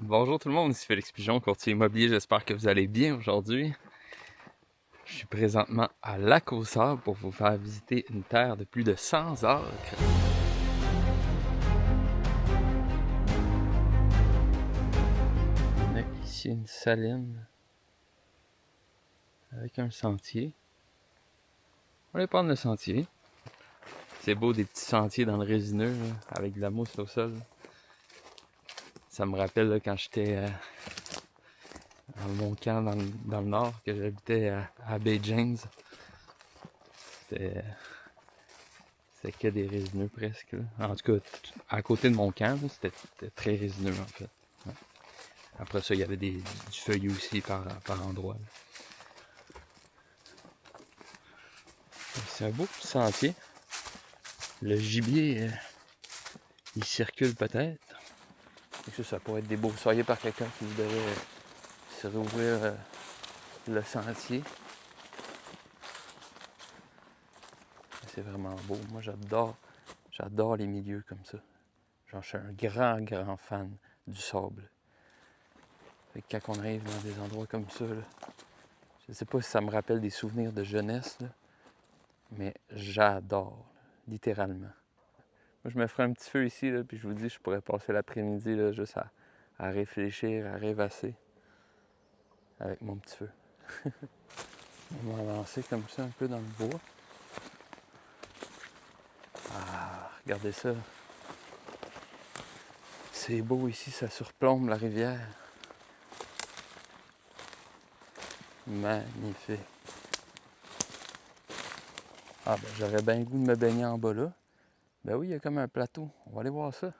Bonjour tout le monde, ici Félix Pigeon, courtier immobilier, j'espère que vous allez bien aujourd'hui. Je suis présentement à Lac-aux-Sables pour vous faire visiter une terre de plus de 100 acres. On a ici une saline avec un sentier. On va aller prendre le sentier. C'est beau des petits sentiers dans le résineux là, avec de la mousse au sol. Ça me rappelle là, quand j'étais dans mon camp dans le nord, que j'habitais à Bay James. C'était que des résineux presque. Là. En tout cas, à côté de mon camp, c'était très résineux en fait. Ouais. Après ça, il y avait du feuillu aussi par endroits. C'est un beau petit sentier. Le gibier, il circule peut-être. Ça pourrait être déboursoyé par quelqu'un qui voudrait se rouvrir le sentier. C'est vraiment beau. Moi, j'adore les milieux comme ça. Genre, je suis un grand fan du sable. Fait que quand on arrive dans des endroits comme ça, là, je sais pas si ça me rappelle des souvenirs de jeunesse, là, mais j'adore, littéralement. Moi, je me ferai un petit feu ici, là, puis je vous dis, je pourrais passer l'après-midi là, juste à réfléchir, à rêvasser avec mon petit feu. On va avancer comme ça un peu dans le bois. Ah, regardez ça. C'est beau ici, ça surplombe la rivière. Magnifique. Ah ben j'aurais bien le goût de me baigner en bas là. Ben oui, il y a comme un plateau. On va aller voir ça.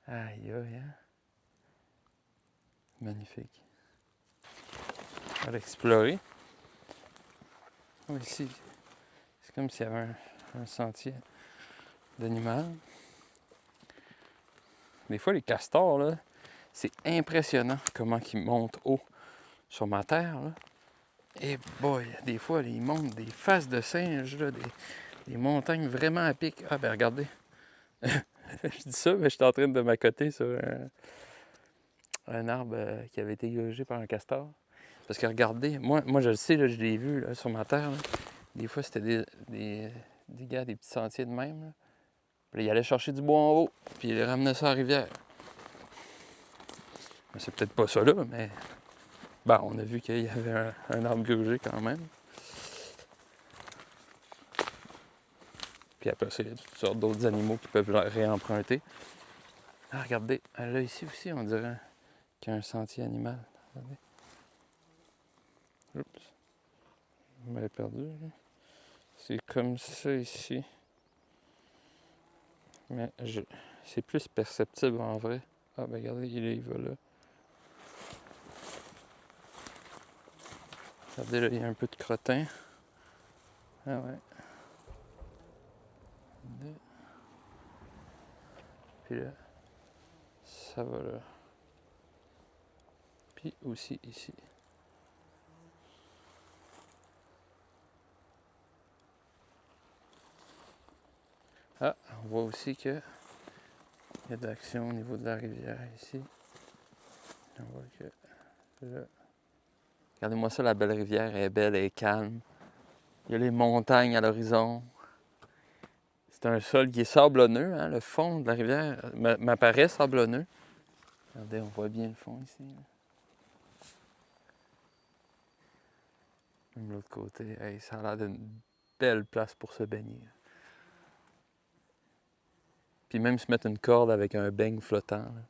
Aïe aïe, hein? Magnifique. On va l'explorer. Oh, ici, c'est comme s'il y avait un sentier d'animal. Des fois, les castors, là, c'est impressionnant comment ils montent haut sur ma terre. Là. Et boy, des fois, ils montent des faces de singe, là, des montagnes vraiment à pic. Ah ben regardez. Je dis ça, mais je suis en train de m'accoter sur un arbre qui avait été logé par un castor. Parce que regardez, moi je le sais, là, je l'ai vu là, sur ma terre. Là. Des fois, c'était des gars, des petits sentiers de même. Là. Puis là, ils allaient chercher du bois en haut, puis ils les ramenaient ça à la rivière. Mais c'est peut-être pas ça là, mais ben, on a vu qu'il y avait un arbre grugé quand même. Puis après ça, il y a toutes sortes d'autres animaux qui peuvent réemprunter. Ah, regardez, là ici aussi, on dirait qu'il y a un sentier animal. Regardez. Oups, je m'avais perdu. Là. C'est comme ça ici. Mais c'est plus perceptible en vrai. Ah ben regardez, il va là. Regardez là, il y a un peu de crottin. Ah ouais. Puis là, ça va là. Puis aussi ici. Ah, on voit aussi qu'il y a de l'action au niveau de la rivière ici. On voit que là. Regardez-moi ça, la belle rivière, elle est belle, elle est calme. Il y a les montagnes à l'horizon. C'est un sol qui est sablonneux, hein, le fond de la rivière m'apparaît sablonneux. Regardez, on voit bien le fond ici. Là. Même de l'autre côté, hey, ça a l'air d'une belle place pour se baigner. Puis même se mettre une corde avec un beigne flottant. Là.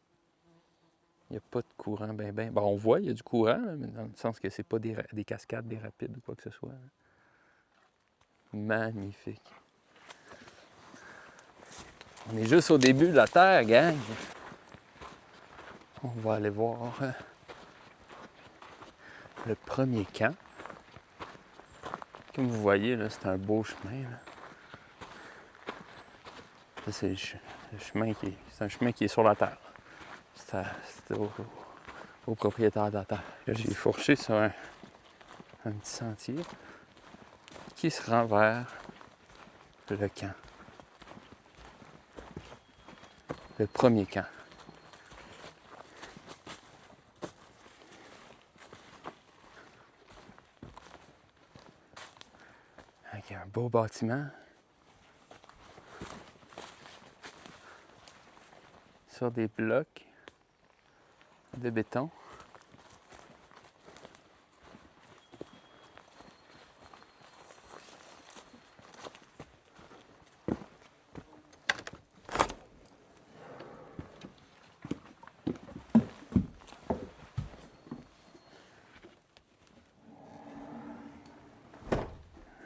Il n'y a pas de courant ben. Bon, on voit, il y a du courant, là, mais dans le sens que c'est pas des cascades, des rapides ou quoi que ce soit. Là. Magnifique. On est juste au début de la terre, gang. On va aller voir le premier camp. Comme vous voyez, là, c'est un beau chemin. Là. Ça, c'est le chemin c'est un chemin qui est sur la terre. C'est au propriétaire de la terre. Là, j'ai fourché sur un petit sentier qui se rend vers le camp. Le premier camp. y a un beau bâtiment. Sur des blocs de béton.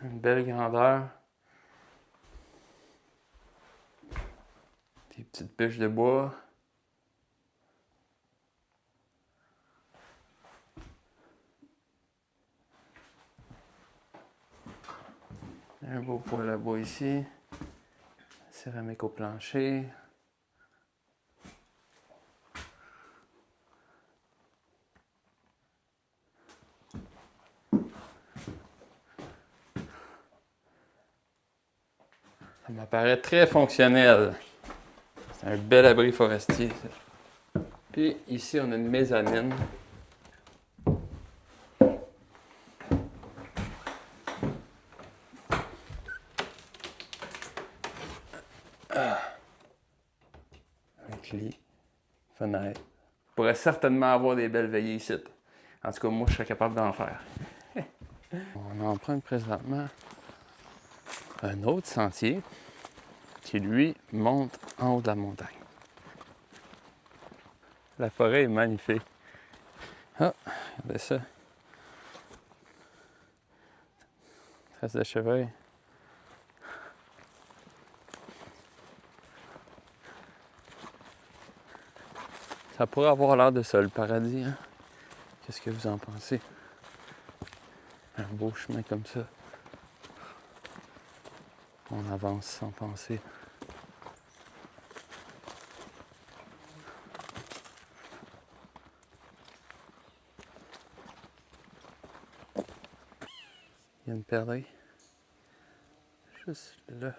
Une belle grandeur. Des petites bûches de bois. Un beau poêle à bois ici. Céramique au plancher. Ça m'apparaît très fonctionnel. C'est un bel abri forestier. Ça. Puis ici, on a une mezzanine. Avec lit, fenêtre. On pourrait certainement avoir des belles veillées ici. En tout cas, moi, je serais capable d'en faire. On emprunte présentement un autre sentier qui, lui, monte en haut de la montagne. La forêt est magnifique. Ah, regardez ça. Trace de chevreuil. Ça pourrait avoir l'air de ça, le paradis, hein? Qu'est-ce que vous en pensez? Un beau chemin comme ça. On avance sans penser. Il y a une perdrix. Juste là.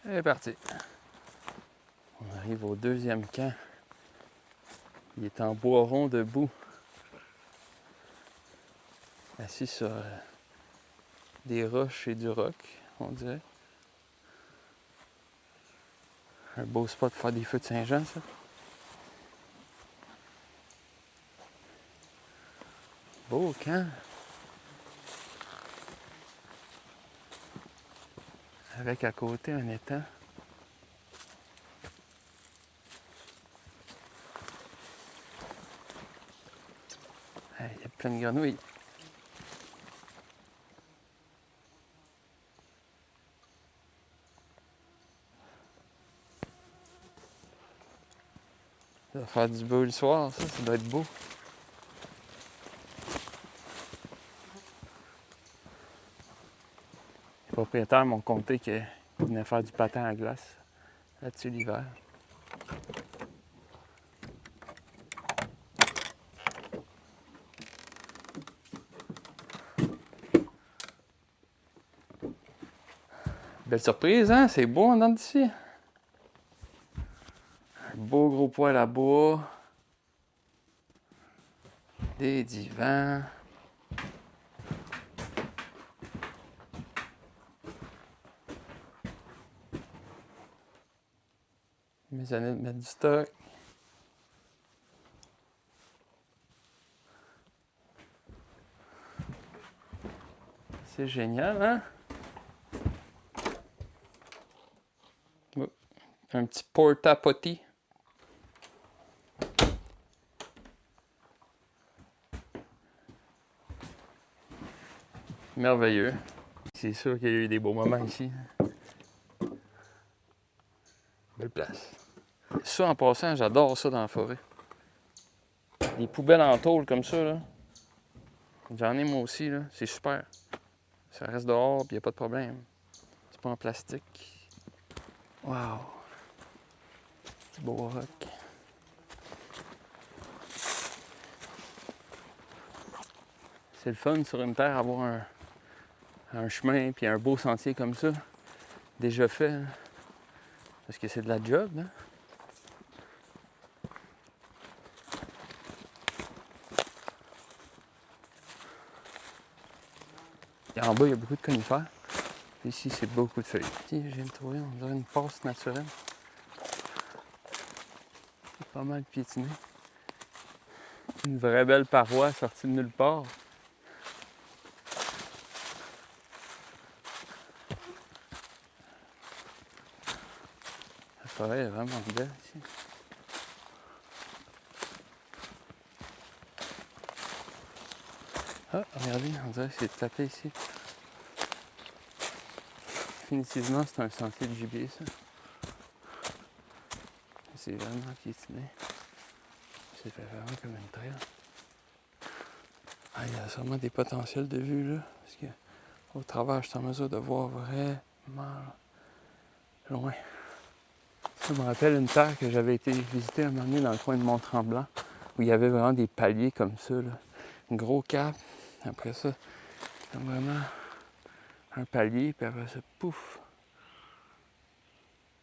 Elle est partie. On arrive au deuxième camp. Il est en bois rond debout. Assis sur des roches et du roc, on dirait. Un beau spot pour faire des feux de Saint-Jean, ça. Beau camp. Avec à côté un étang. Hey, il y a plein de grenouilles. Ça va faire du beau le soir, ça doit être beau. Les propriétaires m'ont conté qu'ils venaient faire du patin à glace là-dessus l'hiver. Belle surprise, hein? C'est beau en dedans d'ici. Un beau gros poêle à bois. Des divans. Mes années de mettre du stock. C'est génial, hein? Un petit porta-potty. Merveilleux. C'est sûr qu'il y a eu des beaux moments ici. Belle place. Ça, en passant, j'adore ça dans la forêt. Des poubelles en tôle comme ça, là. J'en ai moi aussi, là. C'est super. Ça reste dehors, puis il n'y a pas de problème. C'est pas en plastique. Wow! Petit beau roc. C'est le fun sur une terre avoir un chemin puis un beau sentier comme ça. Déjà fait. Hein? Parce que c'est de la job, hein? En bas, il y a beaucoup de conifères. Ici, c'est beaucoup de feuilles. Ici, je viens de trouver, on dirait une passe naturelle. C'est pas mal piétiné. Une vraie belle paroi sortie de nulle part. La forêt est vraiment belle ici. Ah, regardez, on dirait que c'est tapé ici. Définitivement, c'est un sentier de gibier, ça. C'est vraiment piétiné. C'est fait vraiment comme une traîne. Ah, il y a sûrement des potentiels de vue, là. Parce que au travers, je suis en mesure de voir vraiment loin. Ça me rappelle une terre que j'avais été visiter un moment donné dans le coin de Mont-Tremblant, où il y avait vraiment des paliers comme ça, là. Un gros cap. Après ça, comme vraiment un palier, puis après ça, pouf!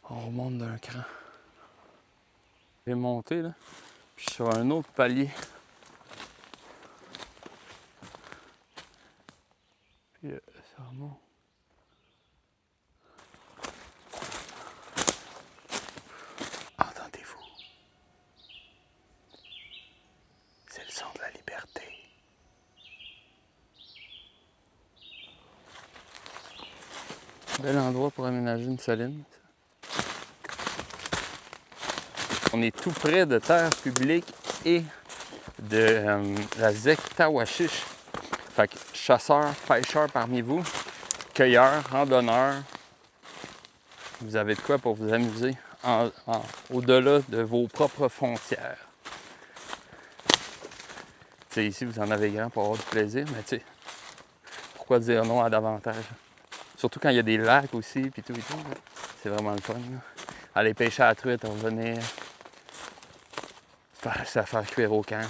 On remonte d'un cran. J'ai monté, là, puis je suis sur un autre palier. Puis ça remonte. Entendez-vous? C'est le son de la liberté. Bel endroit pour aménager une saline. On est tout près de terres publiques et de la ZEC Tawashish. Fait que chasseurs, pêcheurs parmi vous, cueilleurs, randonneurs, vous avez de quoi pour vous amuser au-delà de vos propres frontières. T'sais, ici, vous en avez grand pour avoir du plaisir, mais tu sais, pourquoi dire non à davantage? Surtout quand il y a des lacs aussi, puis tout et tout. C'est vraiment le fun. Là. Aller pêcher à la truite, revenir, ça faire cuire au camp.